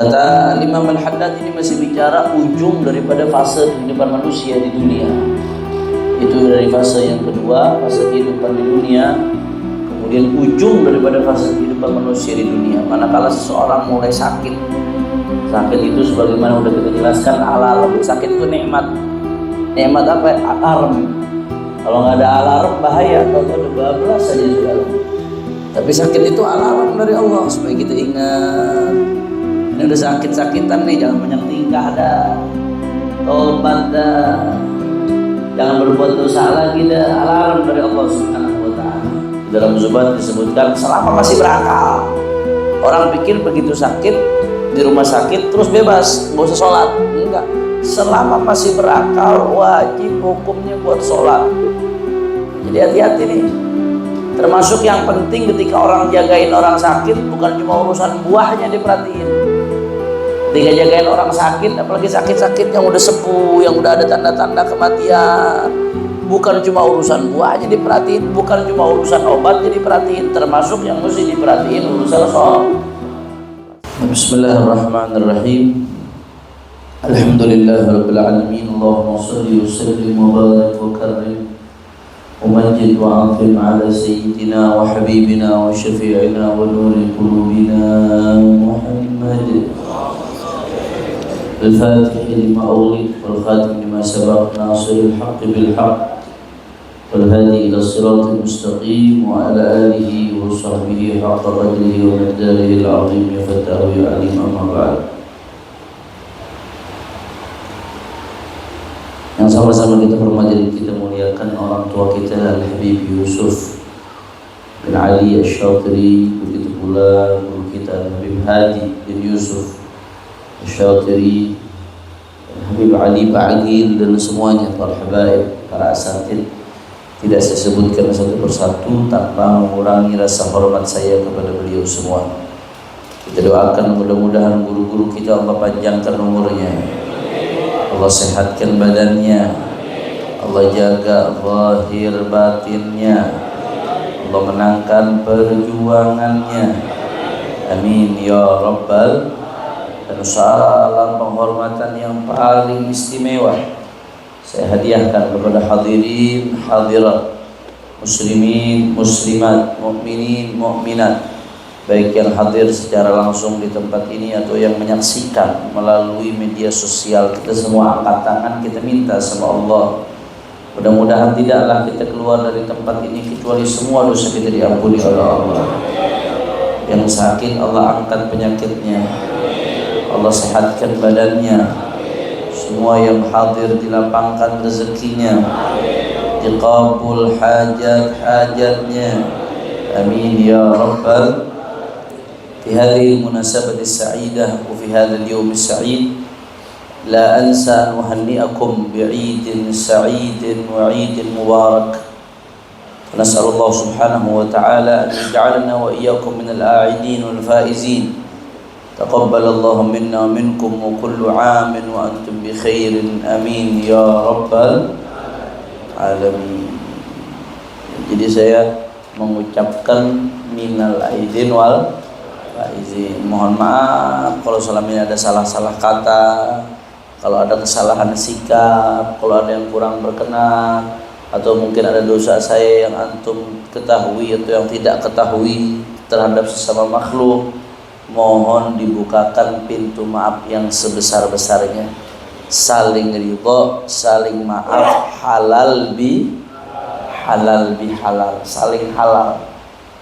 Kata Imam Al-Haddad ini masih bicara ujung daripada fase kehidupan manusia di dunia. Itu dari fase yang kedua, fase kehidupan di dunia. Kemudian ujung daripada fase kehidupan manusia di dunia. Manakala seseorang mulai sakit. Sakit itu sebagaimana sudah kita jelaskan, alarm. Sakit itu nikmat. Nikmat apa? Alarm. Kalau nggak ada alarm bahaya. Kalau ada bablas saja sudah. Tapi sakit itu alarm dari Allah supaya kita ingat. Ini udah sakit-sakitan nih, jangan banyak tingkah dah. Tobat dah. Jangan berbuat dosa lagi dah. Alarm dari Allah Subhanahu wa ta'ala. Di dalam Zubat disebutkan selama masih berakal. Orang pikir begitu sakit di rumah sakit terus bebas, nggak usah sholat. Enggak. Selama masih berakal wajib hukumnya buat sholat. Jadi hati-hati nih. Termasuk yang penting ketika orang jagain orang sakit bukan cuma urusan buahnya diperhatiin. Ketika jagain orang sakit, apalagi sakit-sakit yang udah sepuh, yang udah ada tanda-tanda kematian, bukan cuma urusan buahnya diperhatiin, bukan cuma urusan obatnya diperhatiin, termasuk yang mesti diperhatiin urusan sholat. Bismillahirrahmanirrahim. Alhamdulillahirabbil alamin. Allahumma shalli wa sallim wa barik wa karim ومجد وعظم على سيدنا وحبيبنا وشفيعنا ونور قلوبنا محمد الفاتح لما أغلق والخاتم لما سبق ناصر الحق بالحق والهادي إلى الصراط المستقيم وعلى آله وصحبه حق قدره ومقداره العظيم فتاه عليم أما بعد. Yang sama-sama kita hormati dan kita muliakan orang tua kita Al-Habib Yusuf bin Ali Asy-Syatiri, begitu pula guru kita Al-Habib Hadi bin Yusuf Asy-Syatiri, Al-Habib Ali Ba'agil, dan semuanya para habaib, para asatid. Tidak saya sebutkan satu persatu tanpa mengurangi rasa hormat saya kepada beliau semua. Kita doakan mudah-mudahan guru-guru kita Allah panjangkan umurnya, Allah sehatkan badannya, Allah jaga zahir batinnya, Allah menangkan perjuangannya. Amin ya rabbal. Dan salam penghormatan yang paling istimewa saya hadiahkan kepada hadirin hadirat, muslimin muslimat, mukminin mukminat, baik yang hadir secara langsung di tempat ini atau yang menyaksikan melalui media sosial. Kita semua angkat tangan, kita minta sama Allah, mudah-mudahan tidaklah kita keluar dari tempat ini kecuali semua dosa kita diampuni oleh Allah. Yang sakit Allah angkat penyakitnya, Allah sehatkan badannya. Semua yang hadir dilapangkan rezekinya, diqabul hajat-hajatnya. Amin ya rabbal. في هذه المناسبة السعيدة وفي هذا اليوم السعيد لا أنسى أن أهنئكم بعيد سعيد وعيد مبارك. نسأل الله سبحانه وتعالى أن يجعلنا وإياكم من الآعدين والفائزين. تقبل الله منا ومنكم وكل عام وأنتم بخير آمين يا رب العالمين. Jadi saya mengucapkan minal aidin wal izin, mohon maaf kalau selama ini ada salah-salah kata, kalau ada kesalahan sikap, kalau ada yang kurang berkenan, atau mungkin ada dosa saya yang antum ketahui atau yang tidak ketahui terhadap sesama makhluk. Mohon dibukakan pintu maaf yang sebesar-besarnya, saling ridho, saling maaf, halal bi halal, saling halal,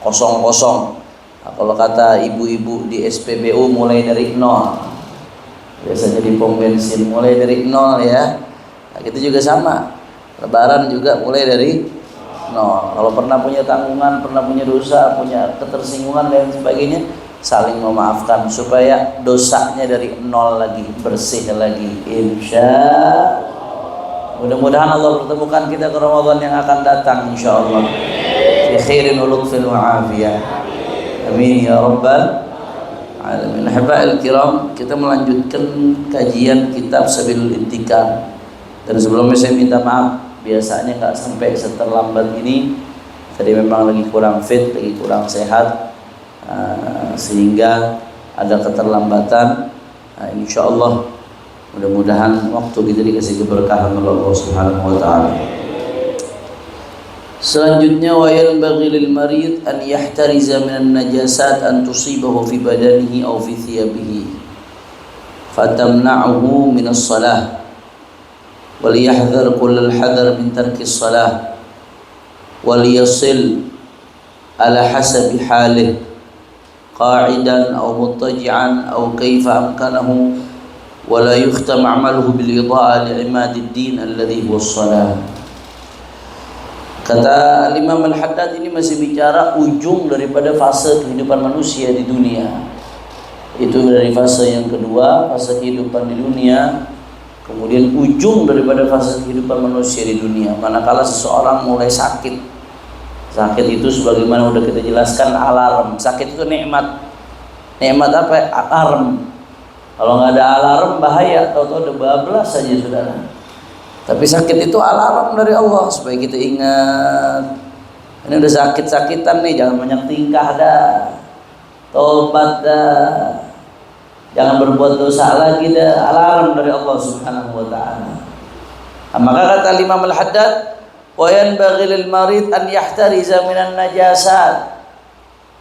kosong-kosong. Nah, kalau kata ibu-ibu di SPBU mulai dari nol, biasanya di pom bensin mulai dari nol ya. Nah, kita juga sama, lebaran juga mulai dari nol. Kalau pernah punya tanggungan, pernah punya dosa, punya ketersinggungan dan sebagainya, saling memaafkan supaya dosanya dari nol lagi, bersih lagi, insya. Mudah-mudahan Allah pertemukan kita ke Ramadan yang akan datang, insya Allah. Fi khairin wa lutfin wa afiyah. Amin ya rabbal alamin. Habail kiram, kita melanjutkan kajian kitab Sabilul Intikam. Dan sebelumnya saya minta maaf, biasanya nggak sampai seterlambat ini. Tadi memang lagi kurang fit, lagi kurang sehat, sehingga ada keterlambatan. Nah, insyaallah mudah-mudahan waktu kita dikasih keberkahan oleh Allah Subhanahu wa taala. Selanjutnya wa yanbaghi lil marid an yahtariza minan najasat an tusibahu fi badanihi aw fi thiyabihi fatamna'uhu min as-salah wal yahdhar kullal hadar min tarki as-salah wal yasil ala hasabi halih qa'idan aw muttaji'an aw kaifa amkanahu wa la yukhtam 'amaluhu bil idha'a li 'imadid din alladhi huwa as-salah. Kata Imam Al-Haddad ini masih bicara ujung daripada fase kehidupan manusia di dunia. Itu dari fase yang kedua, fase kehidupan di dunia, kemudian ujung daripada fase kehidupan manusia di dunia. Manakala seseorang mulai sakit. Sakit itu sebagaimana udah kita jelaskan alarm. Sakit itu nikmat. Nikmat apa? Alarm. Kalau nggak ada alarm bahaya, tahu-tahu udah bablas saja saudara. Tapi sakit itu alarm dari Allah supaya kita ingat. Ini udah sakit-sakitan nih, jangan banyak tingkah dah. Tobat dah. Jangan berbuat dosa lagi dah. Alarm dari Allah Subhanahu wa taala. Maka kata Imam Al-Haddad, wa yanbaghi lil marid an yahtariza minan najasat.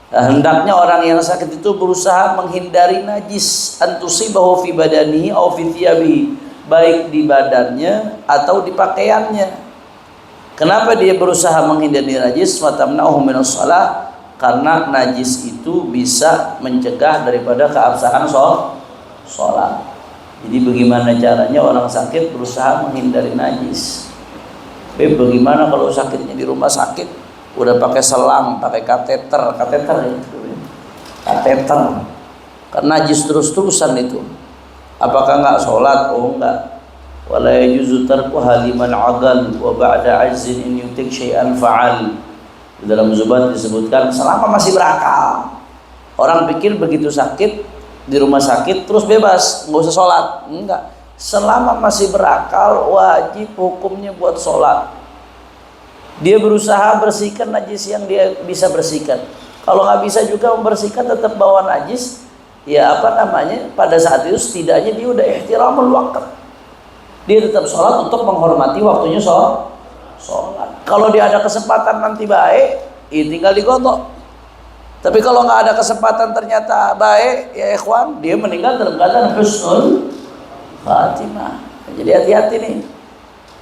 Hendaknya orang yang sakit itu berusaha menghindari najis, antusibahu fi badanihi aw fi thiyabihi, baik di badannya atau di pakaiannya. Kenapa dia berusaha menghindari najis? Fatamna'uhu minas shalah, karena najis itu bisa mencegah daripada keabsahan sholat. Jadi bagaimana caranya orang sakit berusaha menghindari najis? Bagaimana kalau sakitnya di rumah sakit udah pakai selang, pakai kateter karena najis terus-terusan itu, apakah enggak sholat? Oh enggak. Wala yajuzu tarku haliman agal wa ba'da ajzin in yutik syai'an fa'al. Di dalam Zubat disebutkan selama masih berakal. Orang pikir begitu sakit di rumah sakit terus bebas, enggak usah sholat. Enggak. Selama masih berakal wajib hukumnya buat sholat. Dia berusaha bersihkan najis yang dia bisa bersihkan. Kalau nggak bisa juga membersihkan, tetap bawa najis, ya apa namanya, pada saat itu setidaknya dia udah ihtiramul waqt. Dia tetap sholat untuk menghormati waktunya sholat. Kalau dia ada kesempatan nanti baik, ya tinggal digodok. Tapi kalau nggak ada kesempatan ternyata baik, ya ikhwan, dia meninggal dalam keadaan husnul khatimah. Jadi hati-hati nih.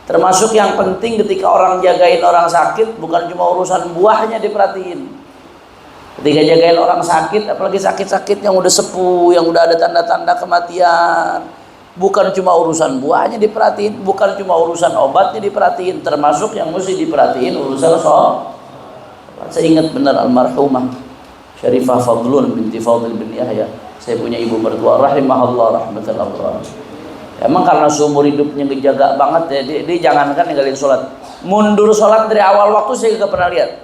Termasuk yang penting ketika orang jagain orang sakit, bukan cuma urusan buahnya diperhatiin. Ketika jagain orang sakit, apalagi sakit-sakit yang udah sepuh, yang udah ada tanda-tanda kematian, bukan cuma urusan buahnya diperhatiin, bukan cuma urusan obatnya diperhatiin, termasuk yang mesti diperhatiin urusan sholat. Saya ingat benar almarhumah Syarifah Fadlun binti Fadl bin Yahya. Saya punya ibu mertua rahimahullah rahmatul abrar. Emang karena seumur hidupnya ngejaga banget ya, dia jangankan ninggalin sholat, mundur sholat dari awal waktu saya gak pernah lihat.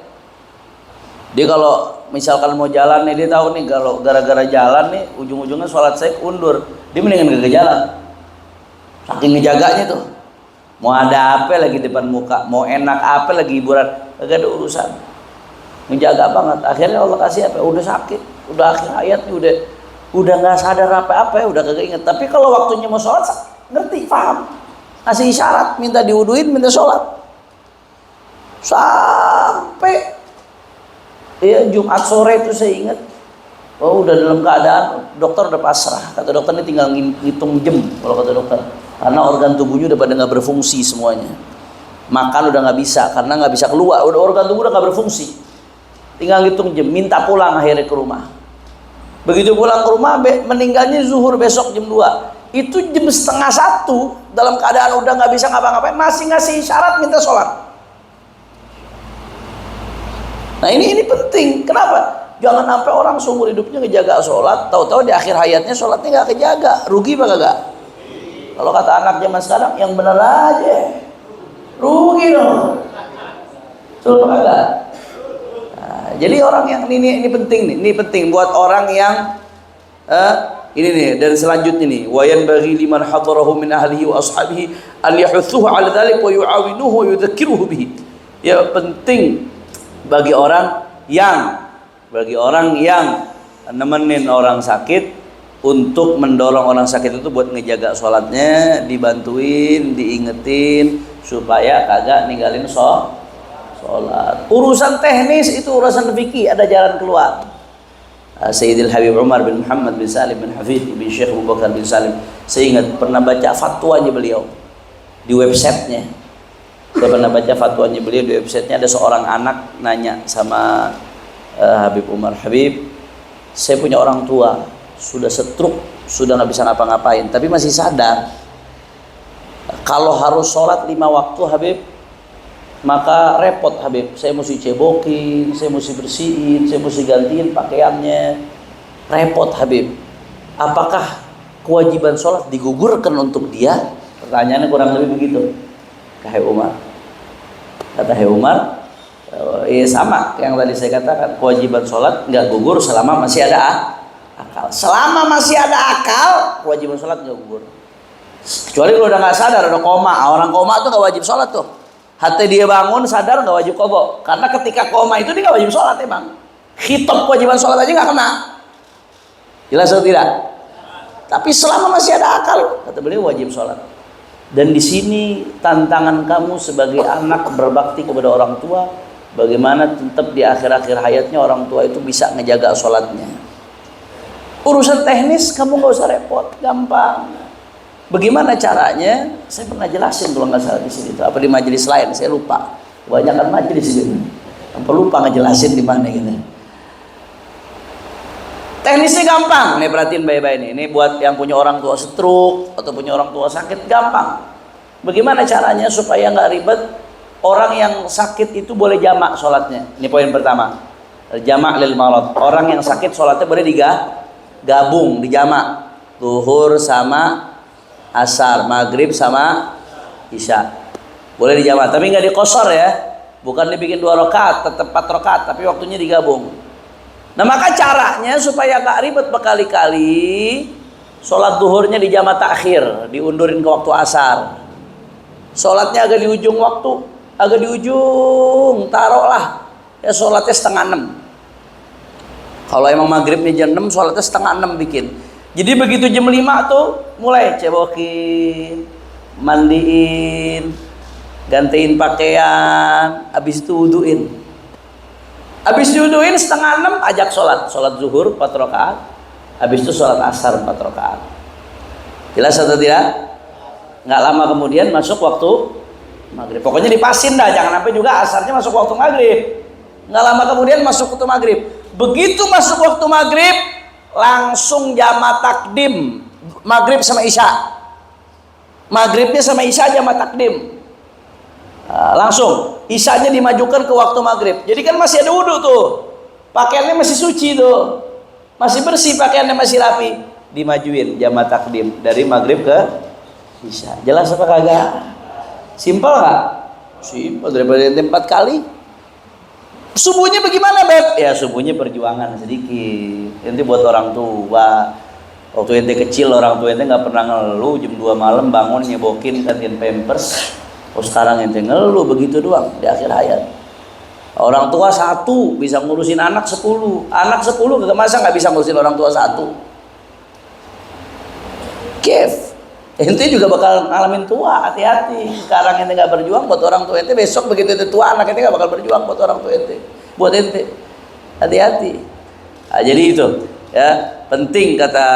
Dia kalau misalkan mau jalan nih, dia tahu nih kalau gara-gara jalan nih ujung-ujungnya sholat saya undur, dia mendingan gak jalan. Saking ngejaganya tuh, mau ada apa lagi depan muka, mau enak apa lagi hiburan, gak ada urusan. Menjaga banget. Akhirnya Allah kasih apa? Udah sakit, udah akhir hayat nih, udah nggak sadar apa-apa ya, udah kagak inget. Tapi kalau waktunya mau sholat ngerti, paham, ngasih isyarat, minta diwuduin, minta sholat. Sampai ya Jumat sore itu saya ingat, oh udah dalam keadaan dokter udah pasrah. Kata dokter ini tinggal ngitung jam kalau kata dokter, karena organ tubuhnya udah pada nggak berfungsi semuanya. Makan udah nggak bisa karena nggak bisa keluar, udah organ tubuh udah nggak berfungsi. Tinggal ngitung jam, minta pulang akhirnya ke rumah. Begitu pulang ke rumah, meninggalnya zuhur besok jam 2. Itu jam 12:30 dalam keadaan udah nggak bisa ngapa-ngapain, masih ngasih isyarat minta sholat. Nah ini penting. Kenapa? Jangan sampai orang seumur hidupnya ngejaga sholat, tahu-tahu di akhir hayatnya sholatnya nggak kejaga. Rugi apa kagak? Kalau kata anak zaman sekarang, yang bener aja. Rugi loh. Betul apa kagak? Jadi orang yang ini penting nih, ini penting buat orang yang ini nih. Dan selanjutnya nih, wa yanbaghi liman hadarahu min ahlihi wa ashabihi an yahuthuhu 'ala dzalik wa yu'awinuhu wa yudzakiruhu bihi. Ya penting bagi orang yang nemenin orang sakit, untuk mendorong orang sakit itu buat ngejaga sholatnya, dibantuin, diingetin supaya kagak ninggalin sholat. Urusan teknis itu urusan fikih, ada jalan keluar. Sayyidil Habib Umar bin Muhammad bin Salim bin Hafidh bin Syekh Abu Bakar bin Salim, saya ingat pernah baca fatwanya beliau di websitenya. Saya pernah baca fatwanya beliau di websitenya. Ada seorang anak nanya sama Habib Umar, Habib, saya punya orang tua sudah stroke, sudah nggak bisa ngapa-ngapain, tapi masih sadar. Kalau harus sholat 5 waktu Habib, maka repot Habib. Saya mesti cebokin, saya mesti bersihin, saya mesti gantiin pakaiannya. Repot Habib. Apakah kewajiban sholat digugurkan untuk dia? Pertanyaannya kurang lebih begitu. Kata Umar. Kata Umar, sama yang tadi saya katakan, kewajiban sholat nggak gugur selama masih ada akal. Selama masih ada akal, kewajiban sholat nggak gugur. Kecuali kalau udah nggak sadar, udah koma. Orang koma tuh nggak wajib sholat tuh. Hati dia bangun sadar nggak wajib qadha. Karena ketika koma itu dia nggak wajib sholat emang. Khitab kewajiban sholat aja nggak kena. Jelas atau tidak? Tapi selama masih ada akal, kata beliau wajib sholat. Dan di sini tantangan kamu sebagai anak berbakti kepada orang tua, bagaimana tetap di akhir-akhir hayatnya orang tua itu bisa ngejaga sholatnya. Urusan teknis kamu nggak usah repot, gampang. Bagaimana caranya? Saya pernah jelasin kalau nggak salah di sini. Apa di majelis lain? Saya lupa. Kebanyakan majelis ini. Apa lupa ngejelasin di mana gitu. Teknisnya gampang. Nih perhatiin baik-baik nih. Ini buat yang punya orang tua stroke atau punya orang tua sakit, gampang. Bagaimana caranya supaya nggak ribet? Orang yang sakit itu boleh jamak sholatnya. Ini poin pertama. Jamak lil marad. Orang yang sakit sholatnya boleh digabung, dijamak. Zuhur sama asar, maghrib sama isya, boleh dijamak, tapi nggak diqashar ya, bukan dibikin 2 rakaat, tetap 4 rakaat, tapi waktunya digabung. Nah maka caranya supaya nggak ribet berkali-kali, sholat duhurnya dijamak takhir, diundurin ke waktu asar, sholatnya agak di ujung waktu, agak di ujung, taruhlah ya sholatnya 5:30. Kalau emang maghribnya jam 6, sholatnya 5:30 bikin. Jadi begitu jam 5 tuh mulai cebokin, mandiin, gantiin pakaian, habis itu wuduin. Habis diwuduin 5:30 ajak sholat zuhur 4 rakaat, habis itu sholat asar 4 rakaat. Jelas atau tidak? Nggak lama kemudian masuk waktu maghrib. Pokoknya dipasin dah, jangan sampai juga asarnya masuk waktu maghrib. Nggak lama kemudian masuk waktu maghrib. Begitu masuk waktu maghrib, langsung jamak takdim maghrib sama isya. Maghribnya sama isya jamak takdim. Langsung isyanya dimajukan ke waktu maghrib. Jadi kan masih ada wudhu tuh, pakaiannya masih suci tuh, masih bersih, pakaiannya masih rapi, dimajuin jamak takdim dari maghrib ke isya. Jelas apa kagak? Simpel nggak? Simpel. Daripada ente 4 kali. Subuhnya bagaimana Beb? Ya subuhnya perjuangan sedikit. Ente buat orang tua. Waktu ente kecil orang tua ente nggak pernah ngeluh, jam 2 malam bangun nyebokin gantiin pampers. Oh sekarang ente ngeluh begitu doang di akhir hayat. Orang tua 1 bisa ngurusin anak 10. Anak 10 kagak masa nggak bisa ngurusin orang tua 1. Kef. Ente juga bakal ngalamin tua, hati-hati. Sekarang ente nggak berjuang buat orang tua ente, besok begitu ente tua anak ente nggak bakal berjuang buat orang tua ente, buat ente. Hati-hati. Nah, jadi itu ya penting kata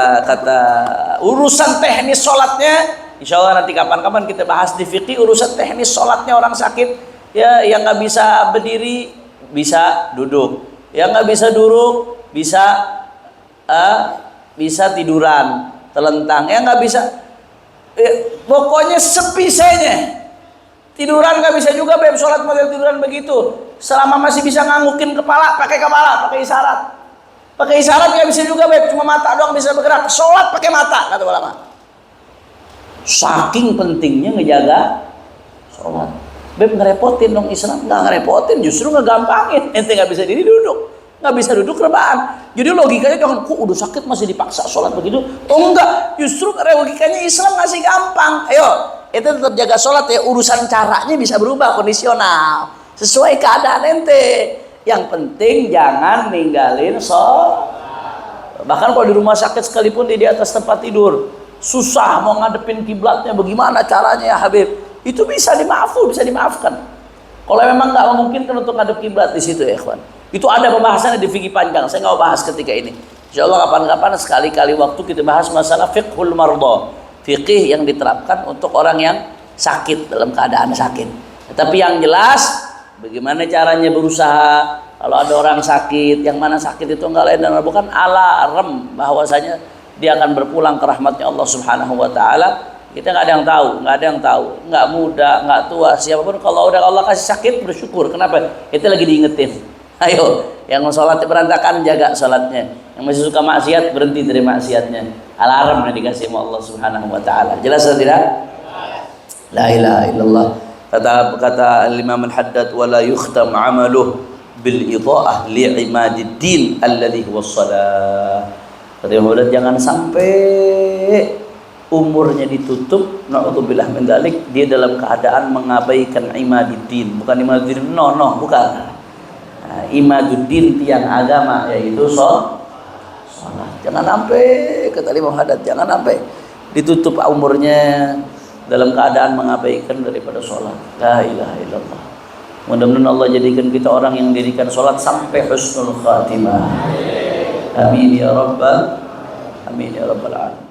urusan teknis sholatnya. Insya Allah nanti kapan-kapan kita bahas di fikih urusan teknis sholatnya orang sakit ya, yang nggak bisa berdiri bisa duduk, yang nggak bisa duduk bisa tiduran telentang, yang nggak bisa pokoknya sepisanya. Tiduran nggak bisa juga Beb, sholat model tiduran begitu. Selama masih bisa ngangukin kepala, pakai isyarat. Pakai isyarat nggak bisa juga Beb, cuma mata doang bisa bergerak. Sholat pakai mata, kata ulama. Saking pentingnya ngejaga sholat. Beb ngerepotin dong Islam, nggak ngerepotin, justru ngegampangin. Ente nggak bisa diri duduk, nggak bisa duduk rebahan. Jadi logikanya jangan, kok udah sakit masih dipaksa sholat begitu? Oh enggak, justru logikanya Islam ngasih gampang. Ayo, ente tetap jaga sholat ya. Urusan caranya bisa berubah, kondisional, sesuai keadaan ente. Yang penting jangan ninggalin sholat. Bahkan kalau di rumah sakit sekalipun dia di atas tempat tidur, susah mau ngadepin kiblatnya, bagaimana caranya ya Habib? Itu bisa dimaafkan. Kalau memang nggak memungkinkan untuk ngadep kiblat di situ ya ikhwan. Itu ada pembahasannya di fikih panjang. Saya nggak bahas ketika ini. Insya Allah kapan-kapan sekali-kali waktu kita bahas masalah fiqhul mardha, fikih yang diterapkan untuk orang yang sakit, dalam keadaan sakit. Tapi yang jelas, bagaimana caranya berusaha kalau ada orang sakit, yang mana sakit itu enggak lain dan bukan alarm bahwasanya dia akan berpulang ke rahmatnya Allah Subhanahu wa taala. Kita nggak ada yang tahu, nggak muda, nggak tua, siapapun kalau udah Allah kasih sakit bersyukur. Kenapa? Itu lagi diingetin. Ayo, yang sholat berantakan jaga sholatnya, yang masih suka maksiat berhenti dari maksiatnya. Alarm yang dikasih sama Allah Subhanahu wa taala. Jelas atau tidak? La ilaha illallah. Kata Imam Al-Haddad, wala yukhtam amaluh bil idha'ah li'imadiddin alladhi huwa shalah. Kata Imam Al-Haddad, jangan sampai umurnya ditutup, na'udzubillah min dzalik, dia dalam keadaan mengabaikan imadiddin. Bukan imadiddin, bukan. Nah, imaduddin tiang agama, yaitu salat. Jangan sampai, kata Imam Al-Haddad, jangan sampai ditutup umurnya dalam keadaan mengabaikan daripada sholat. La ilaha illallah. Mudah-mudahan Allah jadikan kita orang yang dirikan sholat sampai husnul khatimah. Amin ya rabbal alamin.